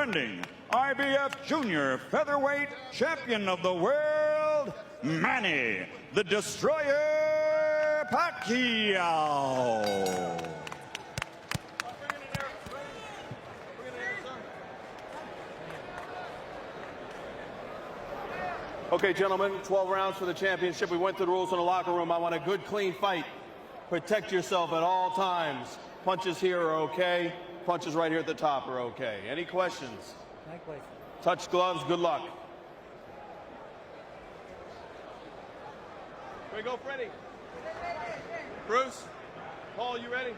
defending IBF Junior Featherweight Champion of the World, Manny the Destroyer Pacquiao. Okay, gentlemen, 12 rounds for the championship. We went through the rules in the locker room. I want a good, clean fight. Protect yourself at all times. Punches here are okay. Punches right here at the top are okay. Any questions? No question. Touch gloves. Good luck. Here we go, Freddie. Bruce, Paul, you ready?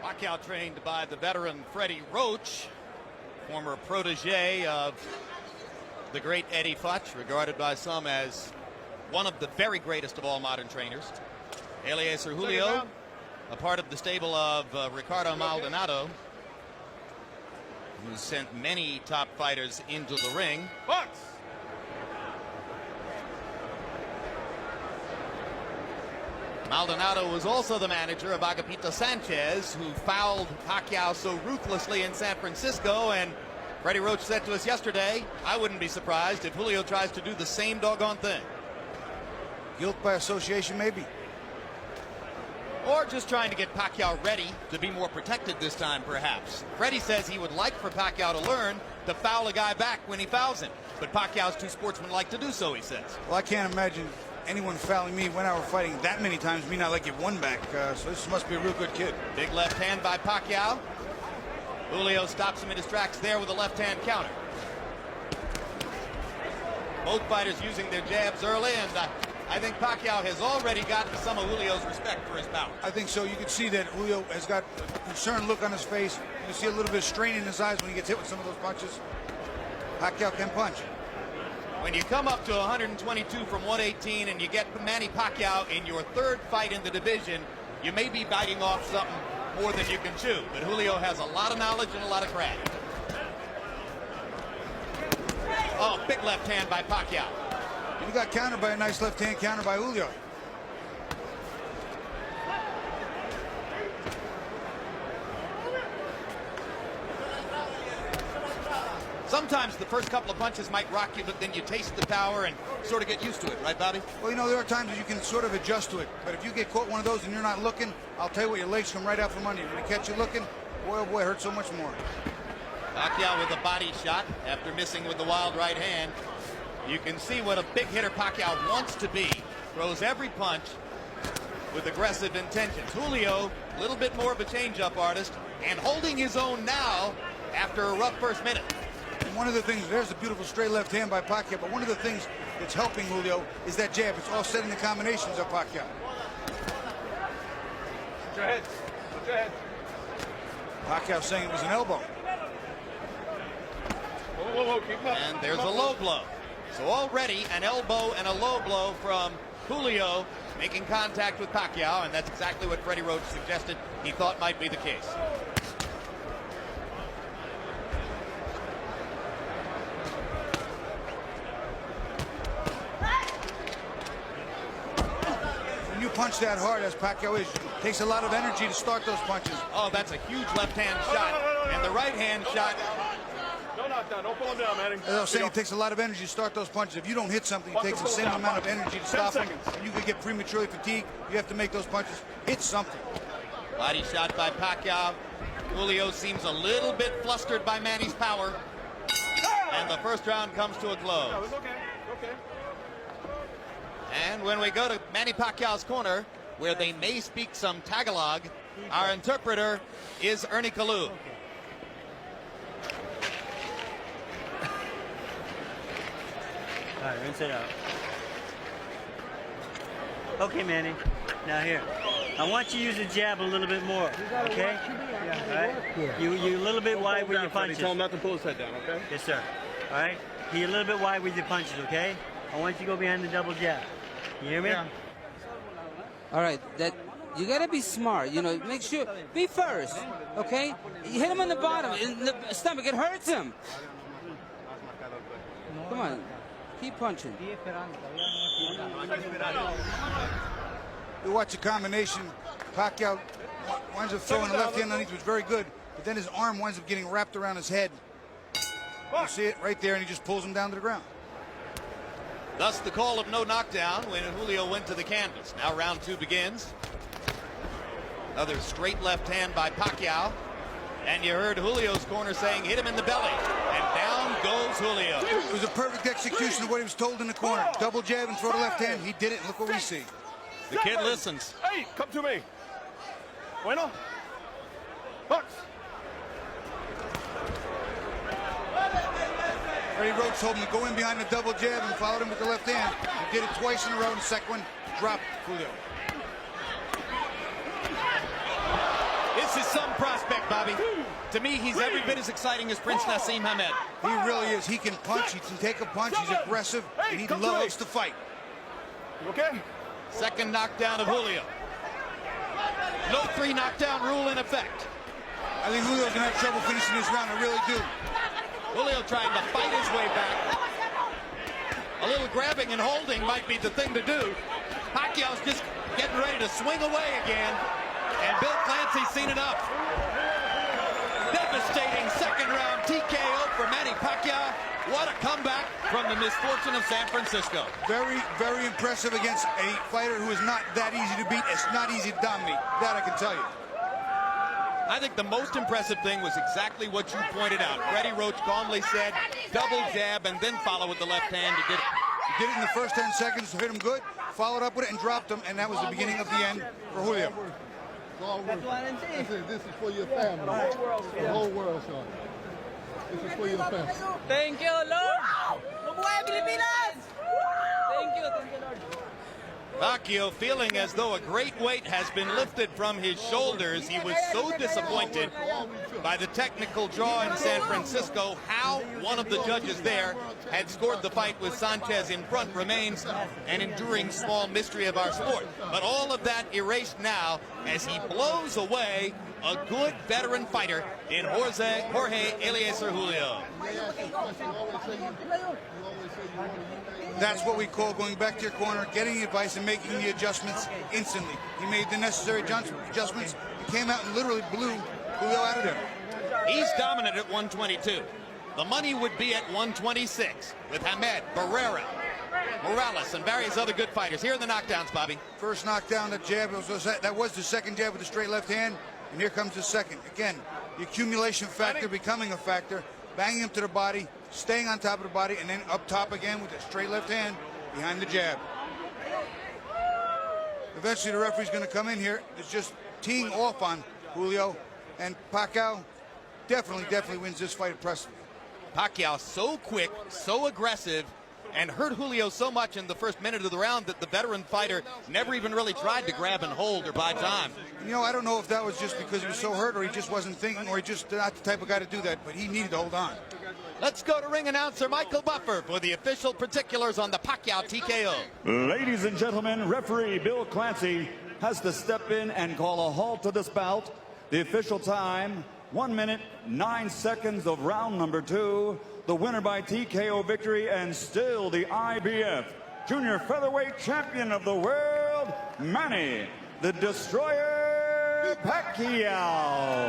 Pacquiao trained by the veteran Freddie Roach, former protege of the great Eddie Futch, regarded by some as one of the very greatest of all modern trainers. Eliezer Julio, a part of the stable of Ricardo Maldonado, who sent many top fighters into the ring. Box. Maldonado was also the manager of Agapito Sanchez, who fouled Pacquiao so ruthlessly in San Francisco, and Freddie Roach said to us yesterday, I wouldn't be surprised if Julio tries to do the same doggone thing. Guilt by association, maybe. Or just trying to get Pacquiao ready to be more protected this time, perhaps. Freddie says he would like for Pacquiao to learn to foul a guy back when he fouls him, but Pacquiao's too sportsmanlike to do so, he says. Well, I can't imagine anyone fouling me when I were fighting that many times, me not like it one back, so this must be a real good kid. Big left hand by Pacquiao. Julio stops him in his tracks there with a left hand counter. Both fighters using their jabs early, and I think Pacquiao has already gotten some of Julio's respect for his power. I think so. You can see that Julio has got a concerned look on his face. You can see a little bit of strain in his eyes when he gets hit with some of those punches. Pacquiao can punch. When you come up to 122 from 118 and you get Manny Pacquiao in your third fight in the division, you may be biting off something more than you can chew. But Julio has a lot of knowledge and a lot of craft. Oh, big left hand by Pacquiao. He got countered by a nice left hand counter by Julio. Sometimes the first couple of punches might rock you, but then you taste the power and sort of get used to it, right, Bobby? Well, you know, there are times you can sort of adjust to it. But if you get caught one of those and you're not looking, I'll tell you what, your legs come right out from under you. When they catch you looking, boy, oh boy, it hurts so much more. Pacquiao with a body shot after missing with the wild right hand. You can see what a big hitter Pacquiao wants to be. Throws every punch with aggressive intentions. Julio, a little bit more of a change-up artist, and holding his own now after a rough first minute. And one of the things, there's a beautiful straight left hand by Pacquiao, but one of the things that's helping Julio is that jab. It's offsetting the combinations of Pacquiao. Put your head. Put your head. Pacquiao saying it was an elbow. Whoa, whoa, whoa. Keep him up. And there's a low blow. So already an elbow and a low blow from Julio making contact with Pacquiao, and that's exactly what Freddie Roach suggested he thought might be the case. When you punch that hard, as Pacquiao is, it takes a lot of energy to start those punches. Oh, that's a huge left-hand shot, and the right-hand shot. Don't knock down. Don't pull him down, Manny. As I was saying, it takes a lot of energy to start those punches. If you don't hit something, it takes the same amount of energy to stop them. And you could get prematurely fatigued. You have to make those punches hit something. Body shot by Pacquiao. Julio seems a little bit flustered by Manny's power. And the first round comes to a close. No, it's okay. Okay. And when we go to Manny Pacquiao's corner, where they may speak some Tagalog, our interpreter is Ernie Kalu. All right, rinse it out. Okay, Manny. Now here. I want you to use the jab a little bit more, okay? All right? You a little bit wide with your punches. Tell him not to pull his head down, okay? Yes, sir. All right? You're a little bit wide with your punches, okay? I want you to go behind the double jab. You hear me? Yeah. All right, that you gotta be smart. You know, make sure be first, okay? You hit him on the bottom, in the stomach. It hurts him. Come on, keep punching. You watch the combination. Pacquiao winds up throwing the left hand underneath, was very good. but then his arm winds up getting wrapped around his head. You see it right there, and he just pulls him down to the ground. Thus the call of no knockdown when Julio went to the canvas. Now round 2 begins. Another straight left hand by Pakyaw. And you heard Julio's corner saying, hit him in the belly. And down goes Julio. It was a perfect execution of what he was told in the corner. Double jab and throw the left hand. He did it. Look what we see. The kid listens. Hey, come to me. Bueno. Box. Freddie Roach told him to go in behind the double jab and followed him with the left hand. He did it twice in a row. In the second one, dropped Julio. This is some prospect, Bobby. To me, he's every bit as exciting as Prince Nassim Hamed. He really is. He can punch. He can take a punch. He's aggressive, and he loves to fight. Okay. Second knockdown of Julio. No 3 knockdown rule in effect. I think Julio's going to have trouble finishing this round. I really do. Julio trying to fight his way back. A little grabbing and holding might be the thing to do. Pakyaw's just getting ready to swing away again. And Bill Clancy's seen enough. Devastating second round TKO for Manny Pacquiao. What a comeback from the misfortune of San Francisco. Very, very impressive against a fighter who is not that easy to beat. It's not easy to dominate. That I can tell you. I think the most impressive thing was exactly what you pointed out. Freddie Roach calmly said, double jab and then follow with the left hand. He did it. He did it in the first 10 seconds, hit him good, followed up with it and dropped him, and that was the beginning of the end for Julio. This is for your family. The whole world, son. This is for your family. Thank you, Lord. Mabuhay Pilipinas! Thank you, Lord. Pacquiao feeling as though a great weight has been lifted from his shoulders. He was so disappointed by the technical draw in San Francisco. How one of the judges there had scored the fight with Sanchez in front remains an enduring small mystery of our sport. But all of that erased now as he blows away a good veteran fighter in Jorge Eliezer Julio. That's what we call going back to your corner, getting the advice and making the adjustments instantly. He made the necessary adjustments. He came out and literally blew Julio out of there. He's dominant at 122. The money would be at 126 with Hamed, Barrera, Morales, and various other good fighters. Here are the knockdowns, Bobby. First knockdown, that jab, that was the second jab with the straight left hand, and here comes the second. Again, the accumulation factor becoming a factor, banging him to the body, staying on top of the body, and then up top again with the straight left hand behind the jab. Eventually, the referee's going to come in here. It's just teeing off on Julio, and Pakyaw definitely wins this fight impressively. Pacquiao so quick, so aggressive, and hurt Julio so much in the first minute of the round that the veteran fighter never even really tried to grab and hold or buy time. You know, I don't know if that was just because he was so hurt or he just wasn't thinking or he just not the type of guy to do that, but he needed to hold on. Let's go to ring announcer Michael Buffer for the official particulars on the Pacquiao TKO. Ladies and gentlemen, referee Bill Clancy has to step in and call a halt to this bout. The official time, 1 minute, 9 seconds of round number 2. The winner by TKO victory and still the IBF Junior Featherweight Champion of the World, Manny the Destroyer Pacquiao.